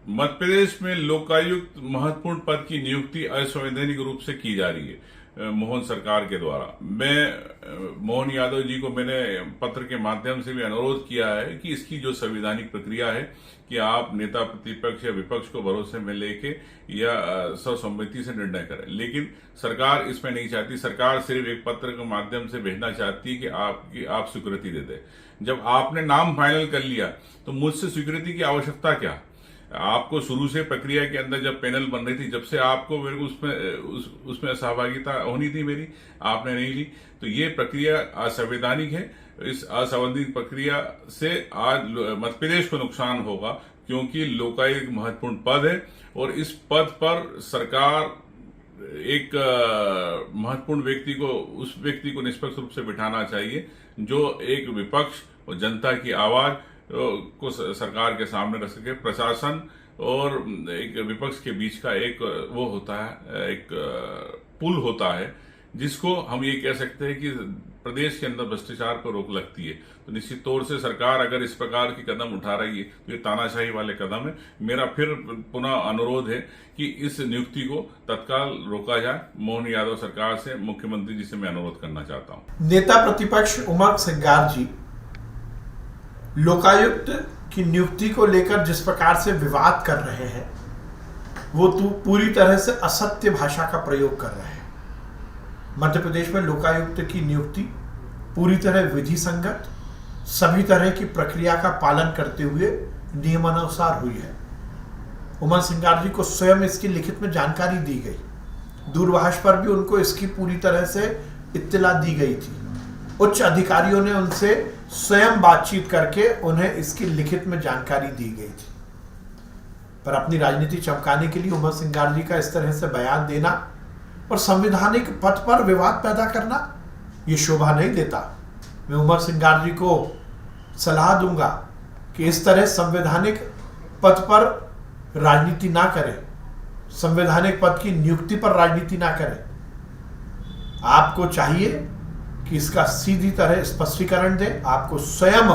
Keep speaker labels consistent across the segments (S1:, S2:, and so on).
S1: मध्य प्रदेश में लोकायुक्त महत्वपूर्ण पद की नियुक्ति असंवैधानिक रूप से की जा रही है मोहन सरकार के द्वारा। मैं मोहन यादव जी को मैंने पत्र के माध्यम से भी अनुरोध किया है कि इसकी जो संवैधानिक प्रक्रिया है कि आप नेता प्रतिपक्ष या विपक्ष को भरोसे में लेके या सर्वसम्मति से निर्णय करें, लेकिन सरकार इसमें नहीं चाहती। सरकार सिर्फ एक पत्र के माध्यम से भेजना चाहती है कि आप स्वीकृति दे दें। जब आपने नाम फाइनल कर लिया तो मुझसे स्वीकृति की आवश्यकता क्या? आपको शुरू से प्रक्रिया के अंदर जब पैनल बन रही थी, जब से आपको मेरे को उसमें सहभागिता होनी थी मेरी, आपने नहीं ली, तो ये प्रक्रिया असंवैधानिक है। इस असंवैधानिक प्रक्रिया से आज मध्य प्रदेश को नुकसान होगा, क्योंकि लोकायुक्त महत्वपूर्ण पद है और इस पद पर सरकार एक महत्वपूर्ण व्यक्ति को, उस व्यक्ति को निष्पक्ष रूप से बिठाना चाहिए जो एक विपक्ष और जनता की आवाज को सरकार के सामने रख सके। प्रशासन और एक विपक्ष के बीच का एक वो होता है, एक पुल होता है, जिसको हम ये कह सकते हैं कि प्रदेश के अंदर भ्रष्टाचार पर रोक लगती है। तो निश्चित तौर से सरकार अगर इस प्रकार की कदम उठा रही है तो ये तानाशाही वाले कदम है। मेरा फिर पुनः अनुरोध है कि इस नियुक्ति को तत्काल रोका जाए। मोहन यादव सरकार से, मुख्यमंत्री जी से मैं अनुरोध करना चाहता हूँ।
S2: नेता प्रतिपक्ष उमंग सिंगार जी लोकायुक्त की नियुक्ति को लेकर जिस प्रकार से विवाद कर रहे हैं, वो पूरी तरह से असत्य भाषा का प्रयोग कर रहे हैं। मध्य प्रदेश में लोकायुक्त की नियुक्ति पूरी तरह विधि संगत, सभी तरह की प्रक्रिया का पालन करते हुए नियमानुसार हुई है। उमंग सिंगार जी को स्वयं इसकी लिखित में जानकारी दी गई, दूरभाष पर भी उनको इसकी पूरी तरह से इत्तला दी गई थी। उच्च अधिकारियों ने उनसे स्वयं बातचीत करके उन्हें इसकी लिखित में जानकारी दी गई थी। पर अपनी राजनीति चमकाने के लिए उमंग सिंगार जी का इस तरह से बयान देना और संवैधानिक पद पर विवाद पैदा करना, ये शोभा नहीं देता। मैं उमंग सिंगार जी को सलाह दूंगा कि इस तरह संवैधानिक पद पर राजनीति ना करें, संवैधानिक पद की नियुक्ति पर राजनीति ना करें। आपको चाहिए कि इसका सीधी तरह स्पष्टीकरण दें। आपको स्वयं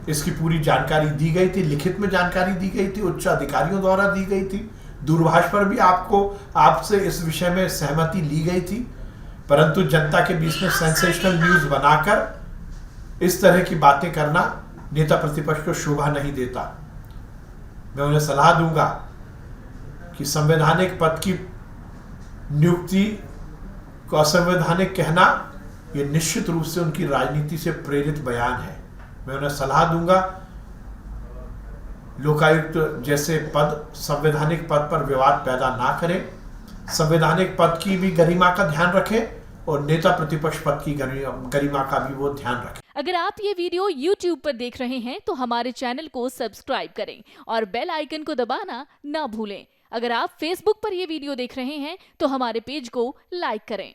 S2: इसकी पूरी जानकारी दी गई थी, लिखित में जानकारी दी गई थी, उच्च अधिकारियों द्वारा दी गई थी, दूरभाष पर भी आपसे इस विषय में सहमति ली गई थी। परंतु जनता के बीच में सेंसेशनल न्यूज बनाकर इस तरह की बातें करना नेता प्रतिपक्ष को शोभा नहीं देता। मैं उन्हें सलाह दूंगा कि संवैधानिक पद की नियुक्ति को असंवैधानिक कहना ये निश्चित रूप से उनकी राजनीति से प्रेरित बयान है। मैं उन्हें सलाह दूंगा, लोकायुक्त जैसे पद, संवैधानिक पद पर विवाद पैदा ना करें, संवैधानिक पद की भी गरिमा का ध्यान रखें और नेता प्रतिपक्ष पद की गरिमा का भी वो ध्यान रखें।
S3: अगर आप ये वीडियो YouTube पर देख रहे हैं तो हमारे चैनल को सब्सक्राइब करें और बेल आइकन को दबाना ना भूलें। अगर आप Facebook पर ये वीडियो देख रहे हैं तो हमारे पेज को लाइक करें।